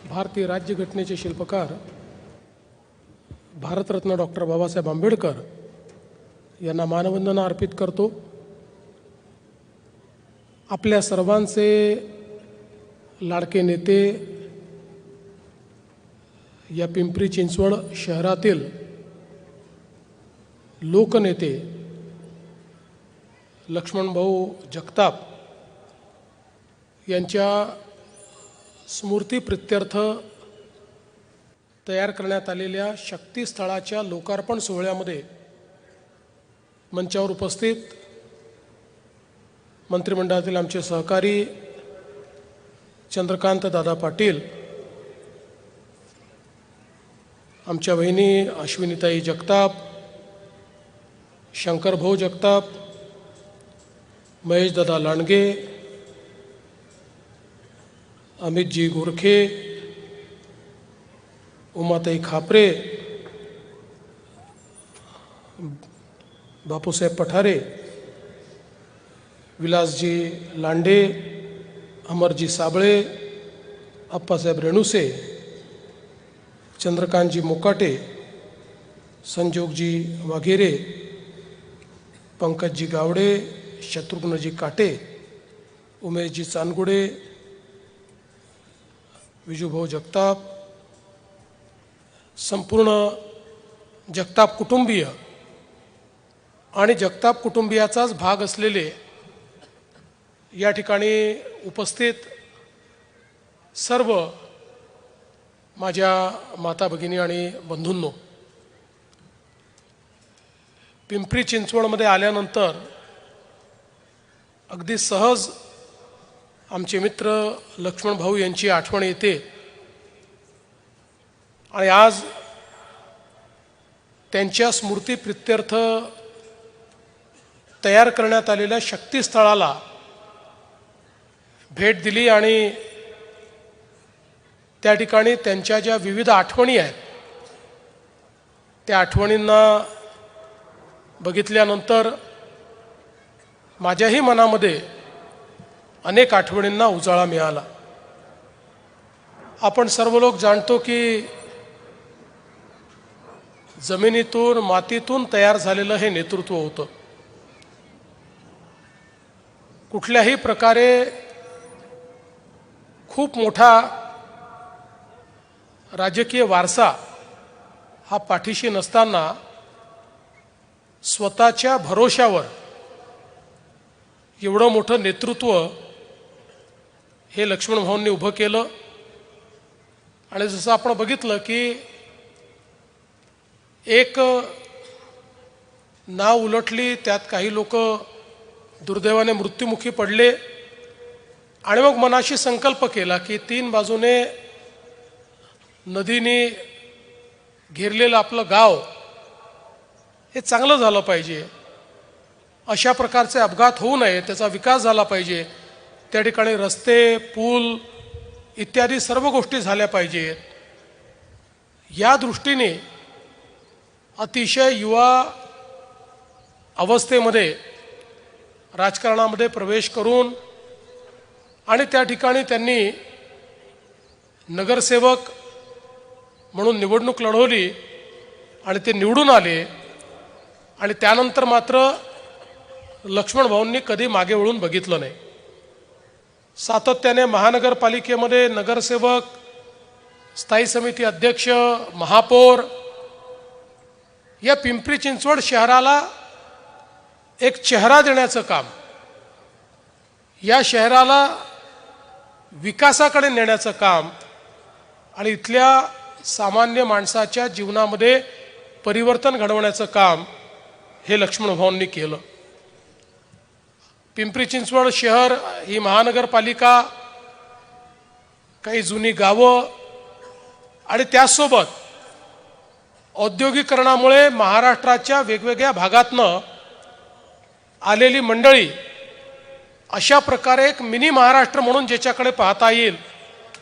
भारतीय राज्यघटनेचे शिल्पकार भारतरत्न डॉक्टर बाबासाहेब आंबेडकर यांना मानवंदना अर्पित करतो। आपल्या सर्वांचे लाडके नेते, या पिंपरी चिंचवड शहरातील लोकनेते लक्ष्मणभाऊ जगताप यांच्या स्मृतीप्रित्यर्थ तयार करण्यात आलेल्या शक्तीस्थळाच्या लोकार्पण सोहळ्यामध्ये मंचावर उपस्थित मंत्रिमंडळातील आमचे सहकारी चंद्रकांत दादा पाटील, आमच्या बहिणी अश्विनीताई जगताप, शंकरभाऊ जगताप, महेश दादा लांडगे, अमितजी गोरखे, उमाताई खापरे, बापूसाहेब पठारे, विलासजी लांडे, अमरजी साबळे, अप्पासाहेब रेणुसे, चंद्रकांतजी मोकाटे, संजोगजी वाघेरे, पंकजजी गावडे, शत्रुघ्नजी काटे, उमेशजी चांदगुडे, विजूभाऊ जगताप, संपूर्ण जगताप कुटुंबीय आणि जगताप कुटुंबियाचाच भाग असलेले या ठिकाणी उपस्थित सर्व माझ्या माता भगिनी आणि बंधूंनो, पिंपरी चिंचवडमध्ये आल्यानंतर अगदी सहज आमचे मित्र लक्ष्मणभाऊ यांची आठवण येते आणि आज त्यांच्या स्मृतीप्रित्यर्थ तयार करण्यात आलेल्या शक्तीस्थळाला भेट दिली आणि त्या ठिकाणी त्यांच्या ज्या विविध आठवणी आहेत त्या आठवणींना बघितल्यानंतर माझ्याही मनामध्ये अनेक आठवणींना उजाळा मिळाला। आपण सर्व लोक जाणतो की जमिनीतून मातीतून तयार झालेलं हे नेतृत्व होतं। कुठल्याही प्रकारे खूप मोठा राजकीय वारसा हा पाठीशी नसताना स्वतःच्या भरोशावर एवढं मोठं नेतृत्व हे लक्ष्मणभाऊंनी उभं केलं। आणि जसं आपण बघितलं की एक नाव उलटली, त्यात काही लोक दुर्दैवाने मृत्युमुखी पडले आणि मग मनाशी संकल्प केला की तीन बाजूने नदीने घेरलेलं आपलं गाव हे चांगलं झालं पाहिजे, अशा प्रकारचे अपघात होऊ नये, त्याचा विकास झाला पाहिजे, त्या ठिकाणी रस्ते, पूल इत्यादी सर्व गोष्टी झाल्या पाहिजेत। या दृष्टीने अतिशय युवा अवस्थेमध्ये राजकारणामध्ये प्रवेश करून आणि त्या ठिकाणी त्यांनी नगरसेवक म्हणून निवडणूक लढवली आणि ते निवडून आले। आणि त्यानंतर मात्र लक्ष्मणभाऊंनी कधी मागे वळून बघितलं नाही। सातत्याने महानगरपालिकेमध्ये नगरसेवक, स्थायी समिती अध्यक्ष, महापौर, या पिंपरी चिंचवड शहराला एक चेहरा देण्याचं काम, या शहराला विकासाकडे नेण्याचं काम आणि इथल्या सामान्य माणसाच्या जीवनामध्ये परिवर्तन घडवण्याचं काम हे लक्ष्मणभाऊंनी केलं। पिंपरी चिंचवड शहर ही महानगरपालिका, काही जुनी गावं आणि त्यासोबत औद्योगिकरणामुळे महाराष्ट्राच्या वेगवेगळ्या भागातनं आलेली मंडळी, अशा प्रकारे एक मिनी महाराष्ट्र म्हणून ज्याच्याकडे पाहता येईल,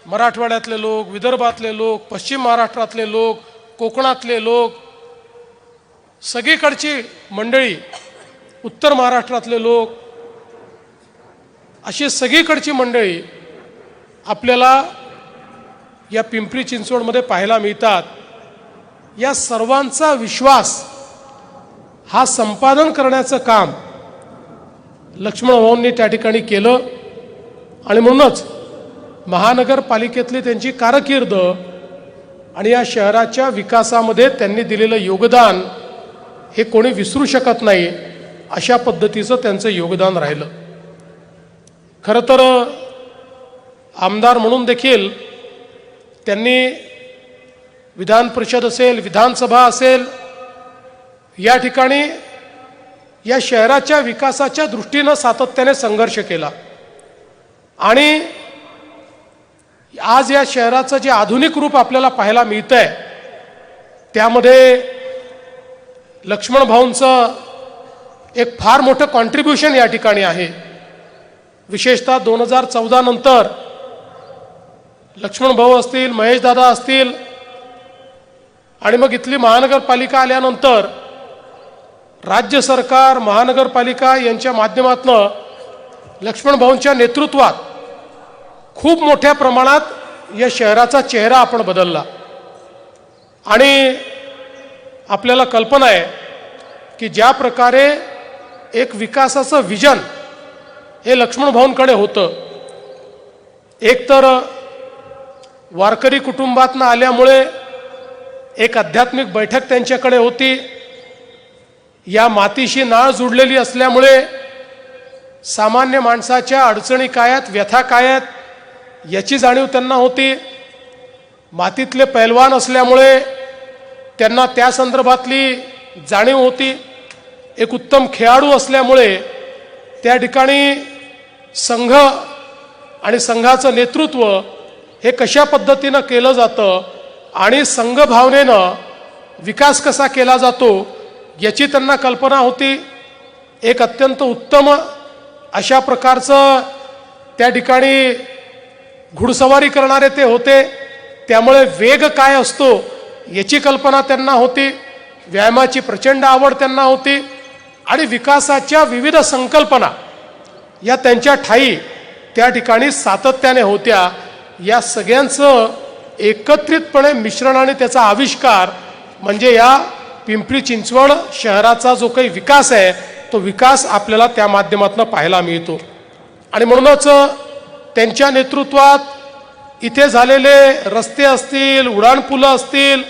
मराठवाड्यातले लोक, विदर्भातले लोक, पश्चिम महाराष्ट्रातले लोक, कोकणातले लोक, सगळीकडची मंडळी, उत्तर महाराष्ट्रातले लोक, अशी सगळीकडची मंडळी आपल्याला या पिंपरी चिंचवडमध्ये पाहायला मिळतात, या सर्वांचा विश्वास हा संपादन करण्याचं काम लक्ष्मण भाऊंनी त्या ठिकाणी केलं. आणि म्हणूनच महानगरपालिकेतली त्यांची कारकीर्द आणि या शहराच्या विकासामध्ये त्यांनी दिलेलं योगदान हे कोणी विसरू शकत नाही. अशा पद्धतीचं त्यांचं योगदान राहिलं. खरं तर आमदार म्हणून देखील त्यांनी विधान परिषद असेल, विधानसभा असेल, या ठिकाणी या शहराच्या विकासाच्या दृष्टीनं सातत्याने संघर्ष केला. आणि आज या शहराचं जे आधुनिक रूप आपल्याला पाहायला मिळतंय त्यामध्ये लक्ष्मण भाऊंचं एक फार मोठं कॉन्ट्रीब्युशन या ठिकाणी आहे. विशेषतः 2014 नंतर लक्ष्मण भाऊ असतील, महेश दादा असतील, आणि मग इथली महानगरपालिका आल्यानंतर राज्य सरकार, महानगरपालिका यांच्या माध्यमातून लक्ष्मण भाऊंच्या नेतृत्वात खूप मोठ्या प्रमाणात या शहराचा चेहरा आपण बदलला. आणि आपल्याला कल्पना आहे की ज्या प्रकारे एक विकासाचं विजन हे लक्ष्मण भाऊंकडे होतं, एक तर वारकरी कुटुंबातनं आल्यामुळे एक आध्यात्मिक बैठक त्यांच्याकडे होती, या मातीशी नाळ जुडलेली असल्यामुळे सामान्य माणसाच्या अडचणी काय आहेत, व्यथा काय आहेत याची जाणीव त्यांना होती, मातीतले पैलवान असल्यामुळे त्यांना त्या संदर्भातली जाणीव होती, एक उत्तम खेळाडू असल्यामुळे त्या ठिकाणी संघ आणि संघाचं नेतृत्व हे कशा पद्धतीनं केलं जातं आणि संघभावनेनं विकास कसा केला जातो याची त्यांना कल्पना होती. एक अत्यंत उत्तम अशा प्रकारचं त्या ठिकाणी घुडसवारी करणारे ते होते, त्यामुळे वेग काय असतो याची कल्पना त्यांना होती, व्यायामाची प्रचंड आवड त्यांना होती, आणि विकासाच्या विविध संकल्पना या त्यांच्या ठायी त्या ठिकाणी सातत्याने होत्या. या सगळ्यांचं एकत्रितपणे मिश्रण आणि त्याचा आविष्कार म्हणजे या पिंपरी चिंचवड शहराचा जो काही विकास आहे तो विकास आपल्याला त्या माध्यमातून पाहायला मिळतो. आणि म्हणूनच त्यांच्या नेतृत्वात इथे झालेले रस्ते असतील, उड्डाणपुलं असतील,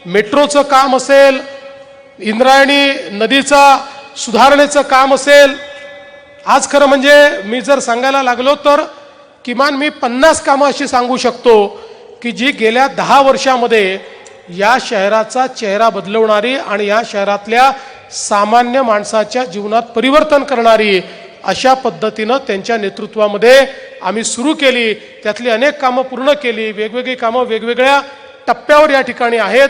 मेट्रोचं काम असेल, इंद्रायणी नदीचा सुधारणेचं काम असेल, आज खरं म्हणजे मी जर सांगायला लागलो तर किमान मी 50 कामं अशी सांगू शकतो की जी गेल्या 10 वर्षामध्ये या शहराचा चेहरा बदलवणारी आणि या शहरातल्या सामान्य माणसाच्या जीवनात परिवर्तन करणारी अशा पद्धतीनं त्यांच्या नेतृत्वामध्ये आम्ही सुरू केली. त्यातली अनेक कामं पूर्ण केली, वेगवेगळी कामं वेगवेगळ्या टप्प्यावर या ठिकाणी आहेत.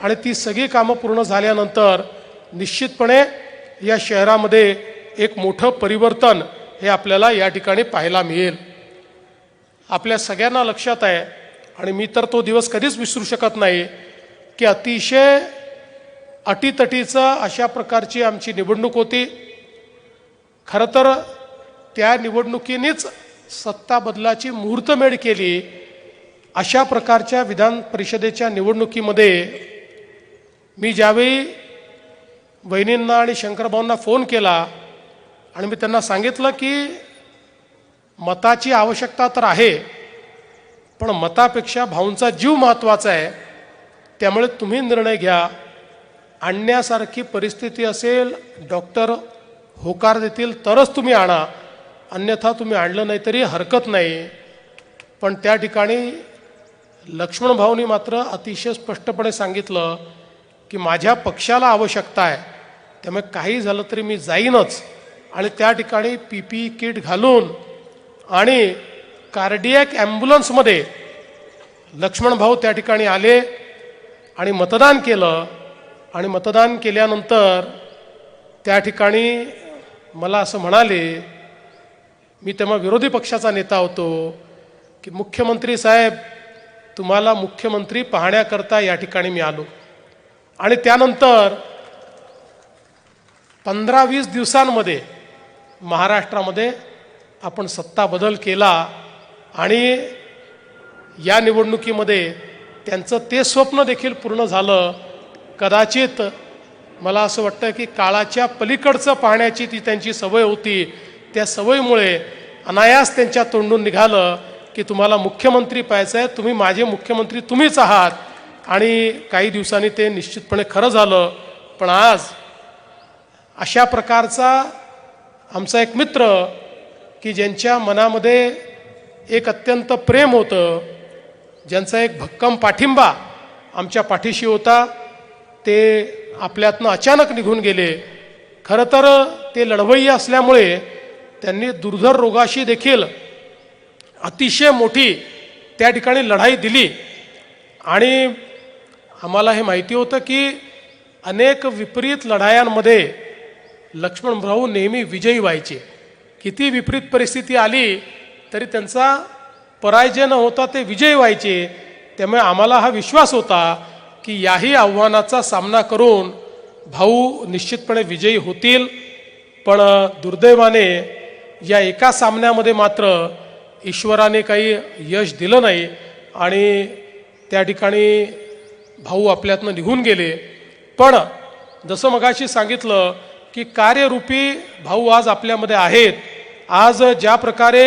आणि ती सगळी कामं पूर्ण झाल्यानंतर निश्चितपणे या शहरामध्ये एक मोठं परिवर्तन हे आपल्याला या ठिकाणी पाहायला मिळेल. आपल्या सगळ्यांना लक्षात आहे, आणि मी तर तो दिवस कधीच विसरू शकत नाही, की अतिशय अटीतटीचं अशा प्रकारची आमची निवडणूक होती. खरं तर त्या निवडणुकीनेच सत्ता बदलाची मुहूर्तमेढ केली. अशा प्रकारच्या विधान परिषदेच्या निवडणुकीमध्ये मी ज्यावेळी वहिनींना आणि शंकरभाऊंना फोन केला आणि मी त्यांना सांगितलं की मताची आवश्यकता तर आहे, पण मतापेक्षा भाऊंचा जीव महत्त्वाचा आहे, त्यामुळे तुम्ही निर्णय घ्या. आणण्यासारखी परिस्थिती असेल, डॉक्टर होकार देतील तरच तुम्ही आणा, अन्यथा तुम्ही आणलं नाही तरी हरकत नाही. पण त्या ठिकाणी लक्ष्मण भाऊनी मात्र अतिशय स्पष्टपणे सांगितलं की माझ्या पक्षाला आवश्यकता आहे, त्यामुळे काही झालं तरी मी जाईनच. आणि त्या ठिकाणी PPE किट घालून आणि कार्डियक ॲम्ब्युलन्समध्ये लक्ष्मण भाऊ त्या ठिकाणी आले आणि मतदान केलं. आणि मतदान केल्यानंतर त्या ठिकाणी मला असं म्हणाले, मी तेव्हा विरोधी पक्षाचा नेता होतो, की मुख्यमंत्री साहेब तुम्हाला मुख्यमंत्री पाहण्याकरता या ठिकाणी मी आलो. आणि त्यानंतर 15-20 दिवसांमध्ये महाराष्ट्रामध्ये आपण सत्ता बदल केला आणि या निवडणुकीमध्ये त्यांचं ते स्वप्न देखील पूर्ण झालं. कदाचित मला असं वाटतं की काळाच्या पलीकडचं पाहण्याची ती त्यांची सवय होती. त्या सवयीमुळे अनायास त्यांच्या तोंडून निघालं की तुम्हाला मुख्यमंत्री पाहायचं आहे, तुम्ही माझे मुख्यमंत्री तुम्हीच आहात. आणि काही दिवसांनी ते निश्चितपणे खरं झालं. पण आज अशा प्रकारचा आमचा एक मित्र की ज्यांच्या मनामध्ये एक अत्यंत प्रेम होतं, ज्यांचा एक भक्कम पाठिंबा आमच्या पाठीशी होता, ते आपल्यातनं अचानक निघून गेले. खरं तर ते लढवय्ये असल्यामुळे त्यांनी दुर्धर रोगाशी देखील अतिशय मोठी त्या ठिकाणी लढाई दिली. आणि आम्हाला हे माहिती होतं की अनेक विपरीत लढायांमध्ये लक्ष्मणभाऊ नेहमी विजयी व्हायचे. किती विपरीत परिस्थिती आली तरी त्यांचा पराजय न होता ते विजयी व्हायचे. त्यामुळे आम्हाला हा विश्वास होता की याही आव्हानाचा सामना करून भाऊ निश्चितपणे विजयी होतील. पण दुर्दैवाने या एका सामन्यामध्ये मात्र ईश्वराने काही यश दिलं नाही आणि त्या ठिकाणी भाऊ आपल्यातनं निघून गेले. पण जसं मगाशी सांगितलं की कार्यरूपी भाऊ आज आपल्यामध्ये आहेत. आज ज्या प्रकारे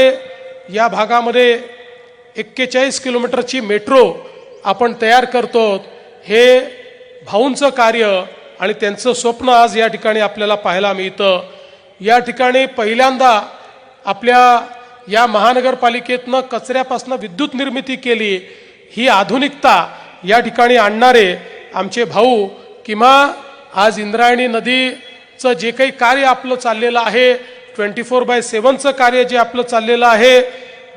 या भागामध्ये 41 किलोमीटरची मेट्रो आपण तयार करतो, हे भाऊंचं कार्य आणि त्यांचं स्वप्न आज या ठिकाणी आपल्याला पाहायला मिळतं. या ठिकाणी पहिल्यांदा आपल्या या महानगरपालिकेतनं कचऱ्यापासून विद्युत निर्मिती केली. ही आधुनिकता या ठिकाणी आणणारे आमचे भाऊ, किंवा आज इंद्रायणी नदीचं जे काही कार्य आपलं चाललेलं आहे, 24/7चं कार्य जे आपलं चाललेलं आहे,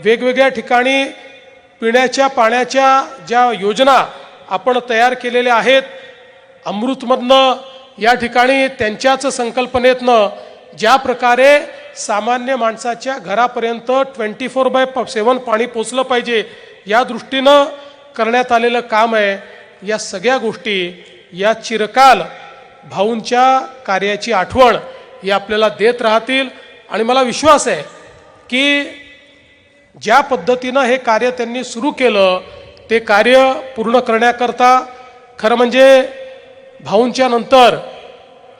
वेगवेगळ्या ठिकाणी पिण्याच्या पाण्याच्या ज्या योजना आपण तयार केलेल्या आहेत, अमृतमधनं या ठिकाणी त्यांच्याच संकल्पनेतनं ज्या प्रकारे सामान्य माणसाच्या घरापर्यंत 24/7 पाणी पोचलं पाहिजे या दृष्टीनं करण्यात आलेलं काम आहे. या सगळ्या गोष्टी या चिरकाल भाऊंच्या कार्याची आठवण ही आपल्याला देत राहतील. आणि मला विश्वास आहे की ज्या पद्धतीनं हे कार्य त्यांनी सुरू केलं ते कार्य पूर्ण करण्याकरता खरं म्हणजे भाऊंच्या नंतर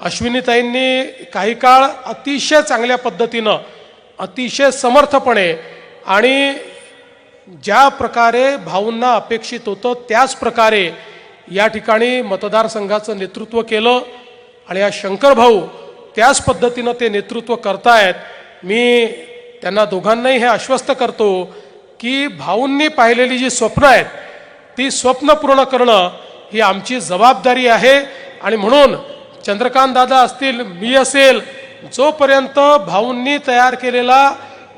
अश्विनीताईंनी काही काळ अतिशय चांगल्या पद्धतीनं, अतिशय समर्थपणे आणि ज्या प्रकारे भाऊंना अपेक्षित होतं त्याच प्रकारे या ठिकाणी मतदारसंघाचं नेतृत्व केलं. आणि या शंकर भाऊ त्याच पद्धतीनं ते नेतृत्व करतायत. मी त्यांना दोघांनाही हे आश्वस्त करतो की भाऊंनी पाहिलेली जी स्वप्न आहेत ती स्वप्न पूर्ण करणं ही आमची जबाबदारी आहे. आणि म्हणून चंद्रकांत दादा असतील, मी असेल, जोपर्यंत भाऊंनी तयार केलेला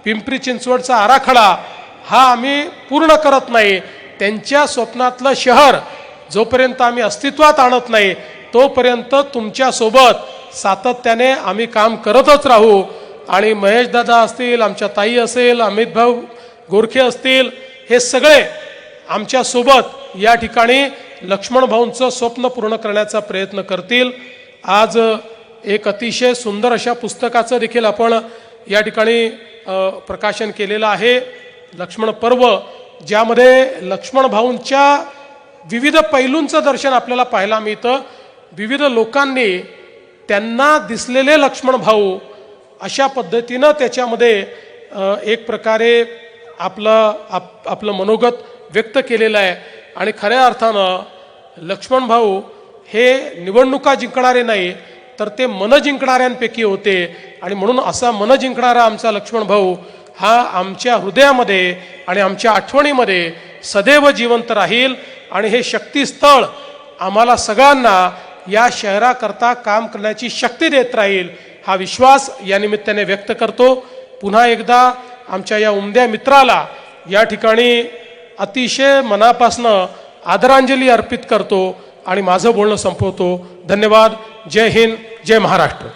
पिंपरी चिंचवडचा आराखडा हा आम्ही पूर्ण करत नाही, त्यांच्या स्वप्नातलं शहर जोपर्यंत आम्ही अस्तित्वात आणत नाही, तोपर्यंत तुमच्यासोबत सातत्याने आम्ही काम करतच राहू. आणि महेश दादा असतील, आमच्या ताई असेल, अमित भाऊ गोरखे असतील, हे सगळे आमच्यासोबत या ठिकाणी लक्ष्मण भाऊंचं स्वप्न पूर्ण करण्याचा प्रयत्न करतील. आज एक अतिशय सुंदर अशा पुस्तकाचं देखील आपण या ठिकाणी प्रकाशन केलेलं आहे, लक्ष्मण पर्व, ज्यामध्ये लक्ष्मण भाऊंच्या विविध पैलूंचं दर्शन आपल्याला पाहायला मिळतं. विविध लोकांनी त्यांना दिसलेले लक्ष्मण भाऊ अशा पद्धतीनं त्याच्यामध्ये एक प्रकारे आपलं मनोगत व्यक्त केलेलं आहे. आणि खऱ्या अर्थानं लक्ष्मण भाऊ हे निवडणुका जिंकणारे नाही तर ते मन जिंकणाऱ्यांपैकी होते. आणि म्हणून असा मन जिंकणारा आमचा लक्ष्मण भाऊ हा आमच्या हृदयामध्ये आणि आमच्या आठवणीमध्ये सदैव जिवंत राहील. आणि हे शक्तीस्थळ आम्हाला सगळ्यांना या शहराकरता काम करण्याची शक्ती देत राहील, हा विश्वास या निमित्ताने व्यक्त करतो. पुन्हा एकदा आमच्या या उमद्या मित्राला या ठिकाणी अतिशय मनापासनं आदरांजली अर्पित करतो आणि माझं बोलणं संपवतो. धन्यवाद. जय हिंद, जय महाराष्ट्र.